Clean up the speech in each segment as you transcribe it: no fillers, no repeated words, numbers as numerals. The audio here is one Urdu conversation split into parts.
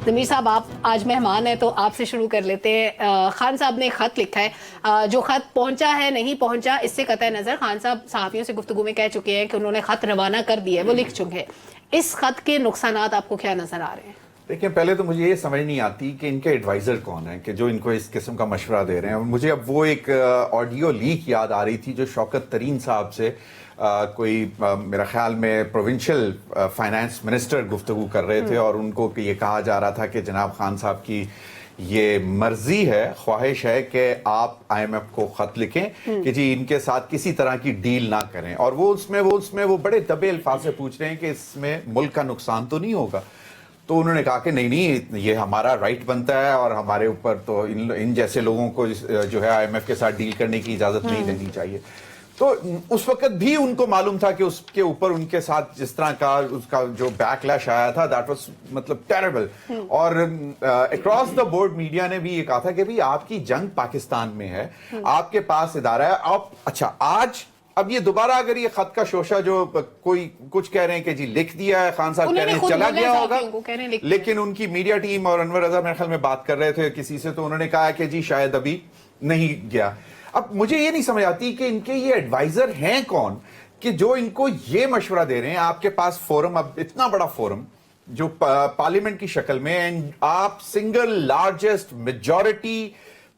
ضمیر صاحب آپ آج مہمان ہیں تو آپ سے شروع کر لیتے ہیں. خان صاحب نے خط لکھا ہے, جو خط پہنچا ہے نہیں پہنچا اس سے قطع نظر خان صاحب صحافیوں سے گفتگو میں کہہ چکے ہیں کہ انہوں نے خط روانہ کر دیا ہے, وہ لکھ چکے ہیں. اس خط کے نقصانات آپ کو کیا نظر آ رہے ہیں؟ دیکھیں, پہلے تو مجھے یہ سمجھ نہیں آتی کہ ان کے ایڈوائزر کون ہیں کہ جو ان کو اس قسم کا مشورہ دے رہے ہیں. مجھے اب وہ ایک آڈیو لیک یاد آ رہی تھی جو شوکت ترین صاحب سے کوئی میرا خیال میں پروونشل فائنانس منسٹر گفتگو کر رہے تھے, اور ان کو یہ کہا جا رہا تھا کہ جناب خان صاحب کی یہ مرضی ہے, خواہش ہے کہ آپ آئی ایم ایف کو خط لکھیں کہ جی ان کے ساتھ کسی طرح کی ڈیل نہ کریں. اور وہ اس میں وہ بڑے دبے الفاظ سے پوچھ رہے ہیں کہ اس میں ملک کا نقصان تو نہیں ہوگا. تو انہوں نے کہا کہ نہیں یہ ہمارا رائٹ بنتا ہے, اور ہمارے اوپر تو ان جیسے لوگوں کو جو ہے آئی ایم ایف کے ساتھ ڈیل کرنے کی اجازت نہیں دینی چاہیے. تو اس وقت بھی ان کو معلوم تھا کہ اس کے اوپر ان کے ساتھ جس طرح کا اس کا جو بیک لیش آیا تھا دیٹ واز مطلب ٹیریبل. اور اکراس دا بورڈ میڈیا نے بھی یہ کہا تھا کہ بھی آپ کی جنگ پاکستان میں ہے, آپ کے پاس ادارہ ہے. آپ اچھا آج اب یہ دوبارہ اگر یہ خط کا شوشہ جو کوئی کچھ کہہ رہے ہیں کہ جی لکھ دیا ہے, خان صاحب کہہ رہے ہیں چلا گیا ہوگا, لیکن ان کی میڈیا ٹیم اور انور رضا میرے خیال میں بات کر رہے تھے کسی سے, تو انہوں نے کہا کہ جی شاید ابھی نہیں گیا. اب مجھے یہ نہیں سمجھ آتی کہ ان کے یہ ایڈوائزر ہیں کون کہ جو ان کو یہ مشورہ دے رہے ہیں. آپ کے پاس فورم, اب اتنا بڑا فورم جو پارلیمنٹ کی شکل میں, آپ سنگل لارجسٹ میجورٹی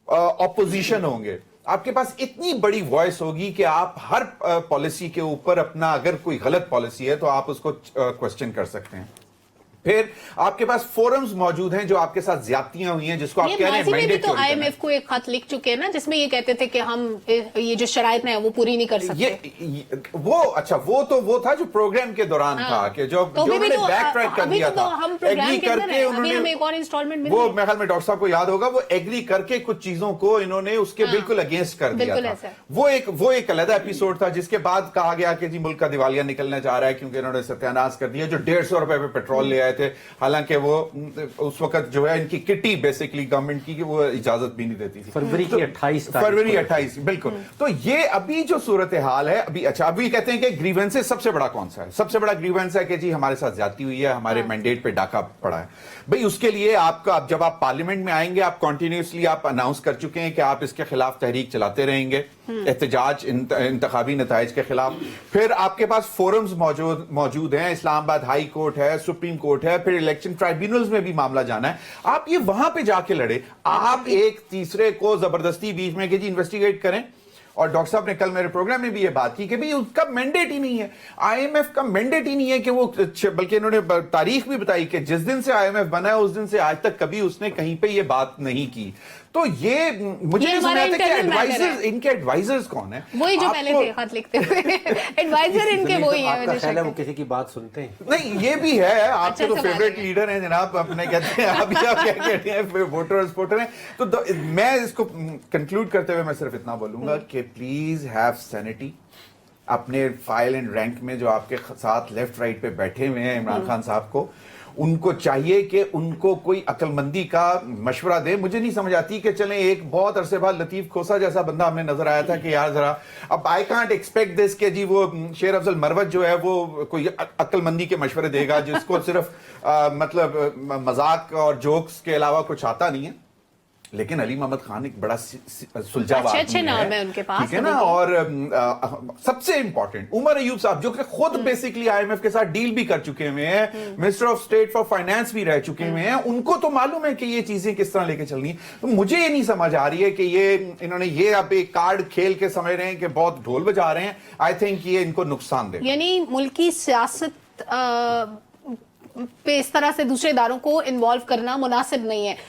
اپوزیشن ہوں گے, آپ کے پاس اتنی بڑی وائس ہوگی کہ آپ ہر پالیسی کے اوپر اپنا, اگر کوئی غلط پالیسی ہے تو آپ اس کو کوسچن کر سکتے ہیں. پھر آپ کے پاس فورمز موجود ہیں جو آپ کے ساتھ زیادتیاں ہوئی ہیں جس کو آپ کہہ رہے ہیں مینڈیٹ. تو آئی ایم ایف کو ایک خط لکھ چکے ہیں نا جس میں یہ کہتے تھے کہ ہم یہ جو شرائط ہیں وہ پوری نہیں کر سکتے. وہ اچھا وہ تھا جو پروگرام کے دوران تھا کہ جو انہوں نے بیک ٹریک کر دیا تھا, ایگری کر کے انہوں نے, وہ میرے خیال میں ڈاکٹر صاحب کو یاد ہوگا, وہ ایگری کر کے کچھ چیزوں کو انہوں نے اس کے بالکل اگینسٹ کر دیا تھا. وہ ایک علیحدہ ایپیسوڈ تھا جس کے بعد کہا گیا کہ جی ملک کا دیوالیہ نکلنے جا رہا ہے کیونکہ انہوں نے ستیہ ناش کر دیا. جو 150 روپے پہ پیٹرول لے آئے تھے, حالانکہ وہ اس وقت جو ہے ان کی کٹی بیسیکلی گورنمنٹ کی, کہ وہ اجازت بھی نہیں دیتی تھی. فروری 28 بالکل. تو یہ ابھی جو صورتحال ہے ابھی, اچھا ابھی کہتے ہیں کہ گریونس سب سے بڑا کون سا ہے؟ سب سے بڑا گریونس ہے کہ جی ہمارے ساتھ زیادتی ہوئی ہے, ہمارے مینڈیٹ پہ ڈاکہ پڑا ہے. بھئی اس کے لیے آپ کا, جب آپ پارلیمنٹ میں آئیں گے, آپ کنٹینیوسلی آپ اناؤنس کر چکے ہیں کہ آپ اس کے خلاف تحریک چلاتے رہیں گے, احتجاج انتخابی نتائج کے خلاف. پھر آپ کے پاس فورمز موجود ہیں, اسلام آباد ہائی کورٹ ہے, سپریم کورٹ ہے, پھر الیکشن ٹرائیبیونلز میں بھی معاملہ جانا ہے. آپ یہ وہاں پہ جا کے لڑے, آپ ایک تیسرے کو زبردستی بیچ میں کہ جی انویسٹیگیٹ کریں. اور ڈاکٹر صاحب نے کل میرے پروگرام میں بھی یہ بات کی کہ بھئی اس کا مینڈیٹ ہی نہیں ہے, آئی ایم ایف کا مینڈیٹ ہی نہیں ہے کہ وہ, بلکہ انہوں نے تاریخ بھی بتائی کہ جس دن سے آئی ایم ایف بنا ہے اس دن سے آج تک کبھی اس نے کہیں پہ یہ بات نہیں کی. تو یہ مجھے نہیں سمجھ آتا کہ ایڈوائزرز, ان کے ایڈوائزرز کون ہیں؟ وہی جو پہلے تھے خط لکھتے ہوئے ایڈوائزر ان کے وہی ہیں. مجھے خیال ہے وہ کسی کی بات سنتے ہیں. نہیں یہ بھی ہے, آپ کے تو فیوریٹ لیڈر ہیں جناب, اپنے کہتے ہیں ابھی آپ کیا کہتے ہیں ووٹر ہیں. تو میں اس کو کنکلوڈ کرتے ہوئے میں صرف اتنا بولوں گا کہ پلیز ہیو سینٹی. اپنے فائل اینڈ رینک میں جو آپ کے ساتھ لیفٹ رائٹ پہ بیٹھے ہوئے ہیں عمران خان صاحب کو, ان کو چاہیے کہ ان کو کوئی عقل مندی کا مشورہ دے. مجھے نہیں سمجھ آتی کہ چلیں ایک بہت عرصے بعد لطیف کھوسا جیسا بندہ ہمیں نظر آیا تھا کہ یار ذرا, اب آئی کانٹ ایکسپیکٹ دس کہ جی وہ شیر افضل مروت جو ہے وہ کوئی عقل مندی کے مشورے دے گا جس کو صرف مطلب مذاق اور جوکس کے علاوہ کچھ آتا نہیں ہے. لیکن علی محمد خان ایک بڑا سلجھاوا اچھے نام ہے ان کے پاس, ٹھیک ہے نا. اور سب سے امپورٹنٹ عمر ایوب صاحب جو کہ خود بیسیکلی آئی ایم ایف کے ساتھ ڈیل بھی کر چکے ہوئے ہیں, minister of state for finance بھی رہ چکے ہوئے ہیں, ان کو تو معلوم ہے کہ یہ چیزیں کس طرح لے کے چلنی ہیں. تو مجھے یہ نہیں سمجھ آ رہی ہے کہ یہ انہوں نے یہ اب ایک کارڈ کھیل کے سمجھ رہے ہیں کہ بہت ڈھول بجا رہے ہیں. آئی تھنک یہ ان کو نقصان دے, یعنی ملکی سیاست پہ اس طرح سے دوسرے اداروں کو انوالو کرنا مناسب نہیں ہے.